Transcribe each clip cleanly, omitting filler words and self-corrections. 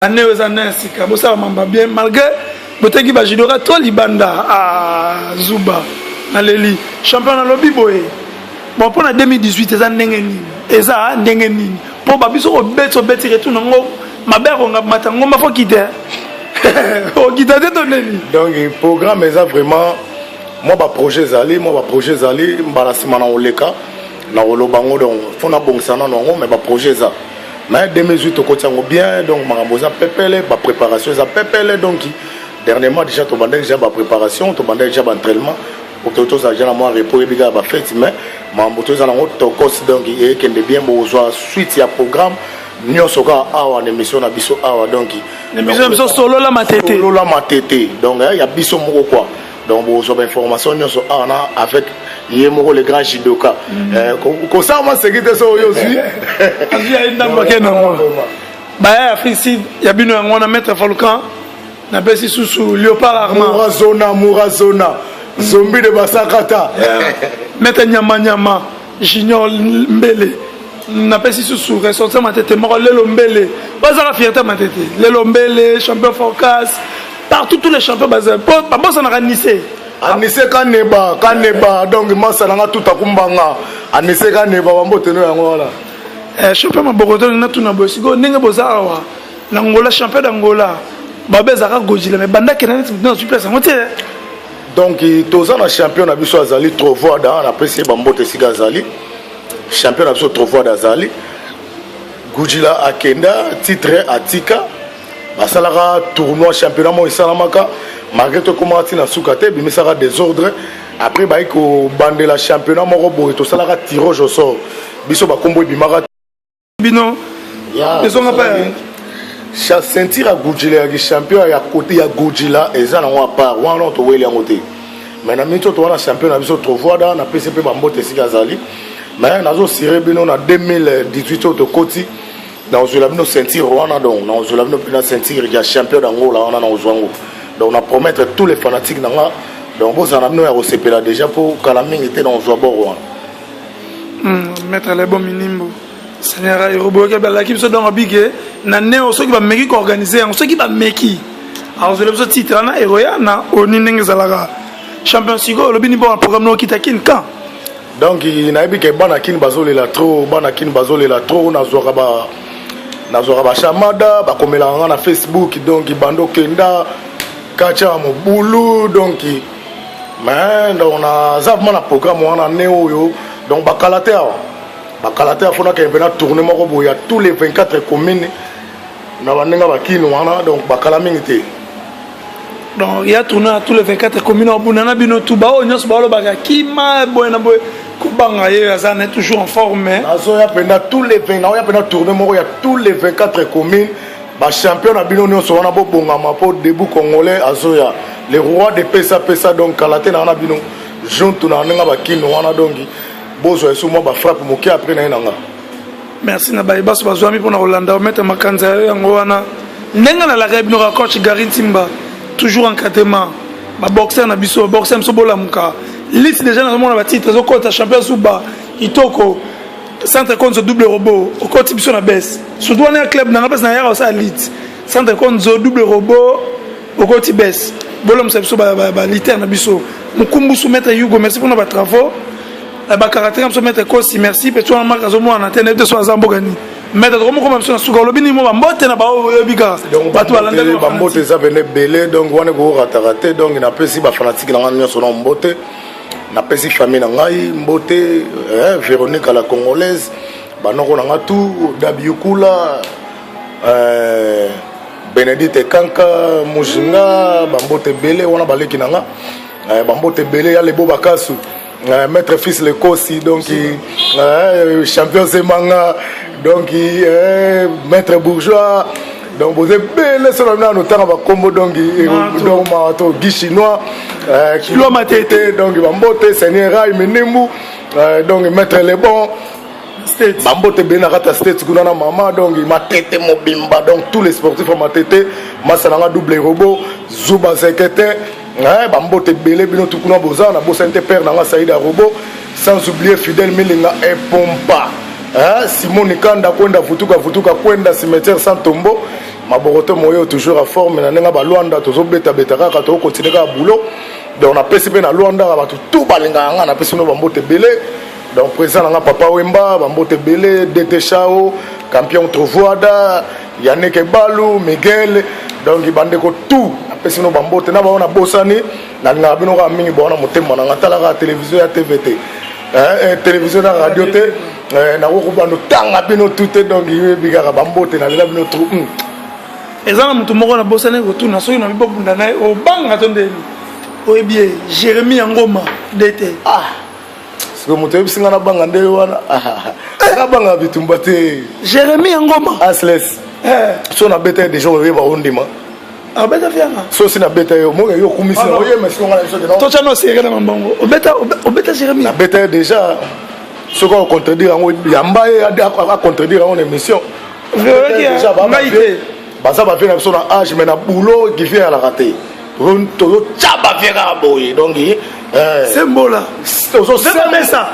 Année aux années, c'est comme ça, on bien malgré Boteki Bajidora, toi Libanda à Zuba, à Leli, champion dans lobby boy. Bon pour la 2018, ça n'engeni, et ça n'engeni. Pour Babiso au bet au bet retour non, ma belle on a matango ma faut quitter. On quitte de donner. Donc le programme est vraiment moi ba projet zali, mbala simana oleka na olobango donc fona bongsana non mais ba projet za. Mais 2018 au quotidien bien donc marambosa pepele ba préparation za pepele donc dernièrement déjà to bandé déjà ba préparation to bandé déjà ba entraînement pour que tous agents moi repos et biga ba fête mais maramboto za nango to cos donc et kende bien bozoa suite ya programme nyoso ka awa émission na biso awa donc émission solo la matete donc il y a biso moko quoi donc bozoa information nyoso awa avec Yemoro le grand judoka. Comme ça, moi, c'est qui te so aussi. Il y a une dame qui est non. Bah, ici, il y a bien un maître Falcon. Na besi sous Léopard Armand. Murazona. Zombie de Basakata. Maître Nyama. Junior Mbele. Na besi sous ressortir ma tête. Moro Lelo Mbele. Pas à la fierté ma tête. Lelo Mbele, champion Focas. Partout tous les champions basés. Pas bon, ça n'a rien nissé. Anise kaneba donc masalanga tout akumbanga anise kaneba bamboteno yango wala champion mabokoto na tuna bosiko ndenge bozawa na Angola champion d'Angola babezaka gojila mais banda kenane dans super ça moté donc toza na champion na biso azali trovoa da na presse bambote siga azali champion na biso trovoa da azali gojila akenda titre atika basalaka tournoi championnat mo isalamaka malgré tout comment tu na soukate bimisaka désordre après ba ko bandela championnat moko boye to salaka tirage au sort biso ba kombo bimaka bino ezonga pa cha sentir a Gujila ya champion ya côté ya Gujila eza na wa part wana to wele yango te mais na mito to wana champion na biso trovoa da na PCP ba mbote sika zali mais nazo sire bino na 2018 to koti na ozula bino sentir wana donc na ozula bino bino sentir ya champion d'Angola wana na ozwango. Donc on a promettre tous les fanatiques dans la donc vous en avez au CPLA déjà pour que la mine était dans le Zoabor. Mettre les bons minimum. Seigneur, il robot qui a l'équipe se donne un big na néo ceux qui va meki organiser ceux qui va meki. Alors je le titre na héroïa na oninenge zalaga. Champion Sigo le bini bon programme no kitakin quand. Donc il n'a pas que banakin bazole la trop na zoraba chamada ba komela na Facebook donc bando kenda Kacha Mobulu donc mais on a zavement le programme on a néo donc bakalater fona que bena tourner moko boya tous les 24 communes na banenga bakino wana donc bakalamingité donc il y a tourné à tous les 24 communes au bunana bino tuba o nyos ba lo baka kima boyna boy kubanga ye azana toujours en forme azo ya penda tous les 20 na ya penda tourner moko ya tous les 24 communes. Bah champion na bino nyonso wana bo bongama po debout congolais azoya le roi de pesa donc kalate na bino jonto na nga bakino wana donc bozo eso mo ba frappe moki après na nga. Merci na bayi baso bazwami pour na Rolanda mettre makanza yango wana ndenga na la bino ka coach Garin Timba toujours en encadrement ba boxer na biso boxer mso bola muka liste déjà na mona ba titre zo kota champion suba itoko centre contre double robot au côté biso na baisse surtout on est un club na baisse na yara ça elite centre contre double robot au côté baisse bolom ça biso ba liter na biso mukumbu soumettre Hugo merci pour nos travaux ba caractère am soumettre Kosi merci pe toi marque zo mo na tene de so azambo gani mettre comme comme biso na suka lobini mo ba mbote na ba bika bato alanda ba mbote za bene belé donc wana ko raté donc na pesi ba fanatique na ngana so na mbote na pesi famille na ngai mbote Véronique à la congolaise banoko na ngatu Dabiukula Benedite Kanka Mujinga bambote belé wana baleki na nga bambote belé ya lebo bakasu maître fils le Kosi donc champion Zemanga donc maître bourgeois donc vous êtes belle sur le notamment ba combo donc mato Guy chinois kilo matete donc bambote seigneur Rai Menemu donc mettre les bons state bambote benarata state kuna na mama donc matete mobimba donc tous les sportifs matete masalanga double robot Zuba Zekete bambote belé bino tukuna bozana bosante père na Saïda robot sans oublier Fidèle Milinga et Pompa Simon Nikanda kwenda vutuka kwenda cimetière Santombo Maboroto moyo toujours à forme na nenga ba Luanda tozo beta kaka to continuer ka boulot. Donc on a PCP na Luanda ba tout balinga nga na pesi no bambote belé. Donc président na papa Wemba bambote belé DT Chao, campion Trovoada, Yannick Balou, Miguel. Donc ibande ko tout apesi no bambote na ba on a bosani na nga bino ka mingi bona motema na ngata la télévision ya TVT. Télévision na radio te na ko bando tanga bino tout donc bigara bambote na la bino tout. Ezana mutu moko na bosane ko tuna so ina bibobunda na o banga tondeli o bien Jérémy Ngoma DT siko mutu ebisinga na banga nde wana ka banga bitumba te Jérémy Ngoma Asles so na beta des gens ba ondima beta fianga so si na beta yo mo yo kumisi na oye mais siko ngala so de non to chano sire na mbango beta Jérémy na beta déjà ce qu'on contredire en yamba a contredire en émission déjà Basa va faire son âge mais na boulot qui fait à la rater. Todo chaba fait à boy donc c'est beau là. C'est ça.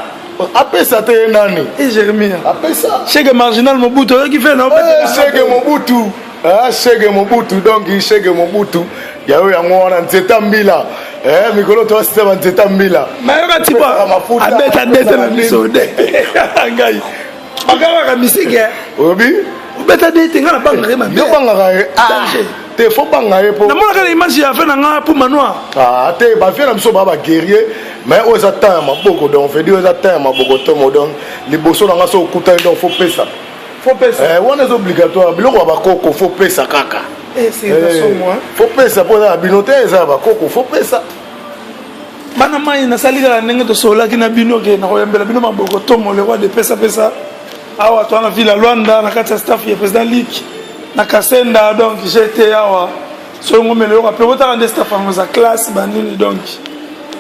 Après ça t'es nani. Et Jérémy. Après ça. Chèque marginal Mobutu qui fait non. Chèque Mobutu. Chèque Mobutu donc chèque Mobutu. Ya yo yango na Nzetambila. Mikolo to système Nzetambila. Mais yo katipa. Abeta dete na biso de. Ngai. Bagara ka misike. Obi. Beta dete ngana banga rema. Yo banga te faut banga po. Na mona ka image ya fait na nga pour manoir. Te ba fait na biso ba guerrier mais aux attend maboko donc on fait dire aux attend maboko to modon liboso na nga so kuta donc faut pesa. Faut pesa. On est obligatoire biloko ba koko faut pesa kaka. C'est ça moi. Faut pesa pour la binote ça ba koko faut pesa. Bana mai na salika ndenge to sola kina bino ke na koyembela bino maboko to mo le roi de pesa pesa. Awa to na villa Luanda na kati staff ya president Lick na Kasenda donc j'étais awa so ngomelo ko pe ko staff en za classe bandini donc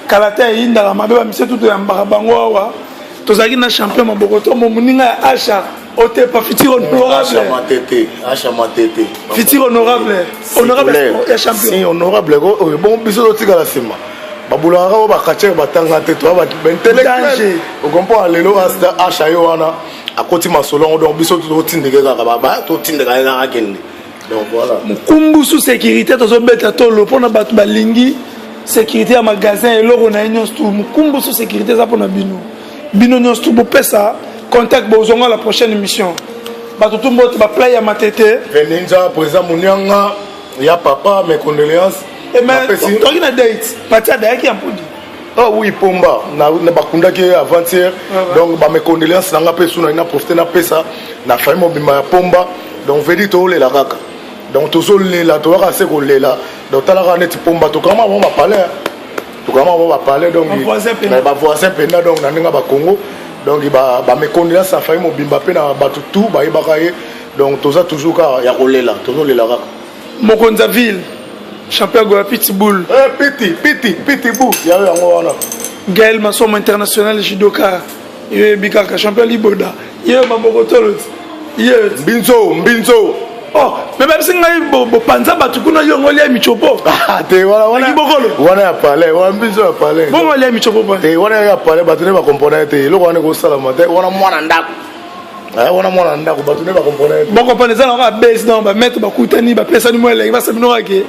kalata inda la mabe ba mise tout ya mbaka bango awa to zaki na champion maboko to mo muninga ya Acha ote pa fitir honorable Acha matete fitir honorable ya champion si honorable ko bon biso tika la sima babula ka ba kache batanga te to ba intellectuel o comprend lelo Acha yo wana akoti masolongo donc biso to tindeke ka baba to tindeka ka kende donc voilà mukumbu sous sécurité to zo beta to lo pona batu balingi sécurité ya magasin eloko na union tout mukumbu sous sécurité ça pona bino union tout bo pesa contact bo zonga la prochaine émission batu tout mbote ba play ya matete Veninja président Munyanga ya papa mes condoléances et mais to kina date patia da yaki ampudi. Ah oui, Pomba, na bakunda ki avant-hier. Donc ba mes condoléances na ngape suna ina profiter na pesa na famille bima Pomba. Donc vedi to le la kaka. Donc to zo le la to ka se ko le la. Donc tala ka net Pomba to kama on va parler. To kama on va parler donc ba voisin pena donc na nga ba Congo. Donc ba mes condoléances na famille bima pe na ba tout ba ibakaye. Donc to za toujours ka ya ko le la, to zo le la kaka. Mokonza ville champion Goa Pitbull. Pitbull. Ya yango wana. Gaël Massom international judoka. Ye bikaka champion Liboda. Ye mabokotolo. Ye Mbinzo. Oh, mais même si ngai bo panza batukuna yongo lia michopo. Te wana. Kibokolo. Wana ya parler, wana Mbinzo ya parler. Bongo lia michopo ba. Te wana ya parler batune ba component te. Loko wana ko sala mate wana mwana ndako. Wana mwana ndako batune ba component. Bongo paneza na base non ba mettre ba kutani ba pesa ni mwele ba sabino rake.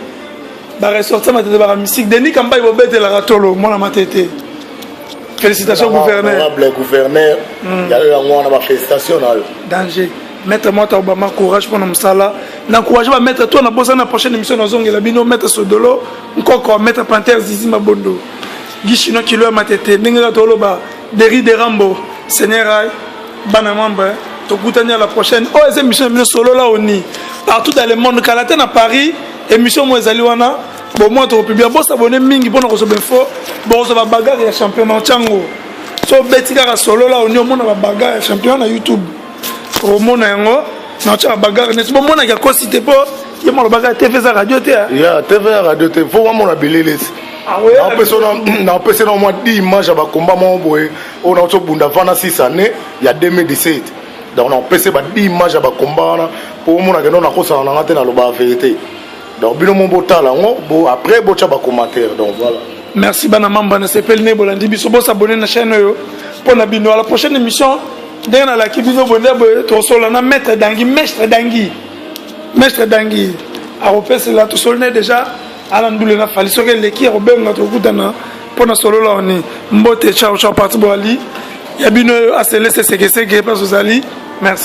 Ba ressortir ma tête ba musique Denis Kamba ibo bete la ratolo mona matete. Félicitations gouverneur. Honorable gouverneur. Ya yo ngwana ba félicitations na yo. Danger. Maître Mota Obama courage pour nous sala. N'encourage pas mettre toi na bossa na prochaine émission na zongela bino mettre Sodolo encore mettre Panthère Zizi Mabondo. Gishino kilo matete ninga tolo ba Deri de Rambo Seigneur bana membre to kutania la prochaine. Oh ces émissions solo là oni partout dans le monde Kalata na Paris émission moi ezali wana bon moi to publier bon s'abonner mingi pour nous recevoir info bon ça va bagarre ya championnat chango so betika solo là oni on a bagarre championnat na YouTube au monde yango na cha bagarre ne bon mona ya cosité po ya mo bagarre TV za radio te ya TV radio te faut moi na bilele ah ouais na personne au moins 10 images ba combat mon boy on a to bunda vana 6 années il y a 2017 donc on a passé ba 10 images ba combat pour moi na na kosa na ngate na lo ba vérité. Donc, bon, après, bon, tu as des commentaires. Donc, voilà. Merci, Bana Mamba. Ne s'appelle ne bolandi biso bo s'abonner à la chaîne pour na bino à la prochaine émission. Dans la qui bino bonne to solo na maître dangi maître dangi akopesela tosolone déjà ala ndule na fali soki eleki akobenga tokutana mpona solola oni mbote ciao ciao parti boali ya bino aselese sekeseke mpe ozali merci.